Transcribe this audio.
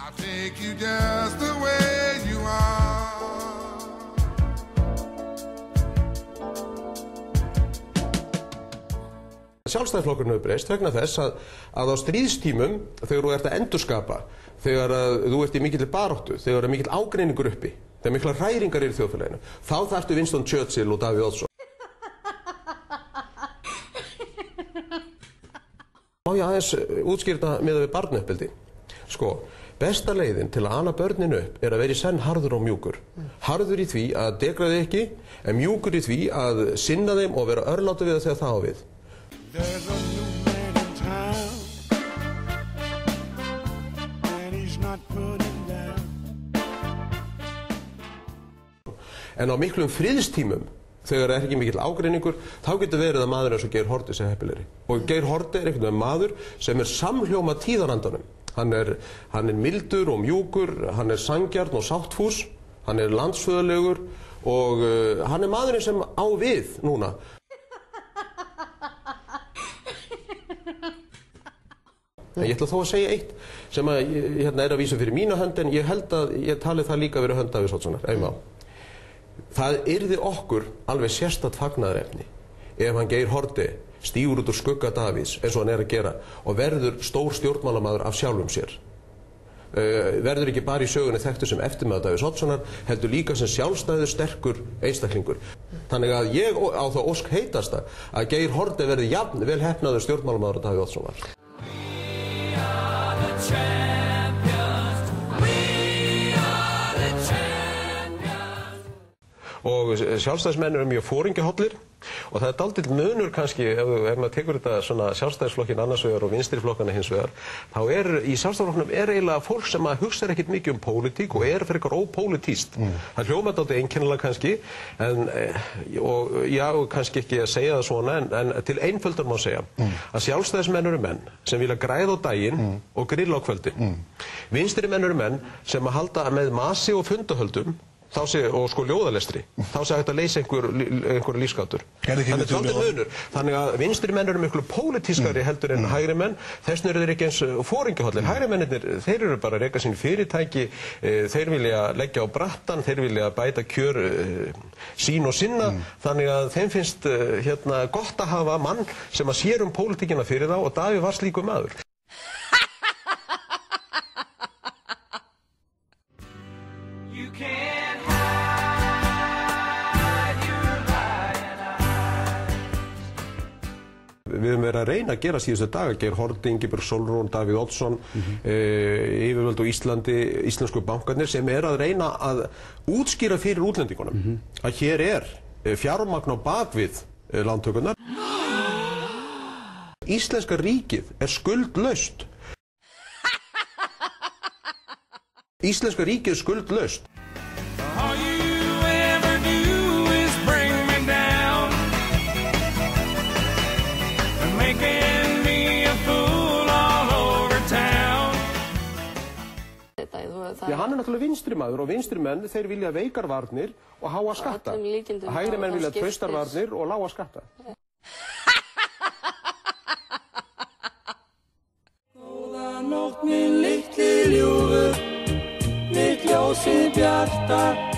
I'll take you just the way you are. Sjálfstæðisflokkurinn hefur breyst vegna þess að á stríðstímum þegar þú ert að endurskapa, þegar þú ert í mikilli baráttu, þegar mikill ágreiningur uppi, þegar miklar hræringar eru í þjóðfélaginu, þá þarftu Winston Churchill og Davíð Oddsson. Má ég aðeins útskýrta með við barnauppeldi. Sko, besta leiðin til að ana börnin upp er að vera í senn harður og mjúkur. Harður í því að degra þau ekki, en mjúkur í því að sinna þeim og vera örlátur við það þegar það á við. There's a new man in town, and he's not putting down. En á miklum friðstímum, þegar ekki mikill ágreiningur, þá getur verið að maður eins og Geir Haarde sé heppilegri. Og Geir Haarde einhvern veginn maður sem samhljóma tíðarandanum. Hann er mildur og mjúkur, hann sanngjarn og sáttfús, hann landsföðulegur og hann maðurinn sem á við núna. En ég ætla þó að segja eitt sem að vísa fyrir mína hönd, en ég held að ég tali það líka verið hönd Davíðs Oddssonar. Það yrði okkur alveg sérstakt fagnaðarefni ef hann Geir Haarde stígur út úr skugga Davíðs eins og hann að gera og verður stór stjórnmálamaður af sjálfum sér. Verður ekki bara í sögunni þekktur sem eftirmaður Davíðs Oddssonar, heldur líka sem sjálfstæður, sterkur einstaklingur. Þannig að ég á það ósk heitasta að Geir Haarde verði jafn vel heppnaður stjórnmálamaður af Davíð Oddssonar. Og sjálfstæðismenn eru mjög foringjahollir og það dálítill munur kannski ef maður tekur þetta svona sjálfstæðisflokkin annars vegar og vinstriflokkana hins vegar, þá í sjálfstæðisflokknum eiginlega fólk sem hugsar ekkert mikið pólitík og frekar ópólitískt. Það hljómar dálítið einkennilega kannski, og já, kannski ekki að segja það svona, en til einföldar má segja að sjálfstæðismenn eru menn sem vilja græða á daginn og grilla á kvöldin. Vinstrimenn eru menn sem halda með masi og fundahöldum og sko ljóðalestri, þá sé hægt að leysa einhver lífsgátur. Þannig að vinstri menn eru miklu pólitískari heldur en hægri menn, þess vegna eru þeir ekki eins foringjahollir. Hægri mennirnir, þeir eru bara að reka sín fyrirtæki, þeir vilja leggja á brattan, þeir vilja bæta kjör sín og sinna, þannig að þeim finnst gott að hafa mann sem að sér pólitíkina fyrir þá, og Davíð var slíkur maður. Við höfum verið að reyna að gera síðustu daga, Geir Haarde, Ingibjörg Sólrún, Davíð Oddsson, yfirvöld á Íslandi, íslensku bankarnir sem að reyna að útskýra fyrir útlendingunum að hér fjármagn á bakvið lántökurnar. Íslenska ríkið skuldlaust. Íslenska ríkið skuldlaust. Já, hann náttúrulega vinstrimaður og vinstrimenn, þeir vilja veikar varnir og háa skatta. Hægri menn vilja traustar varnir og lága skatta. Góða nótt minn litli ljúfur, mitt ljósið bjarta.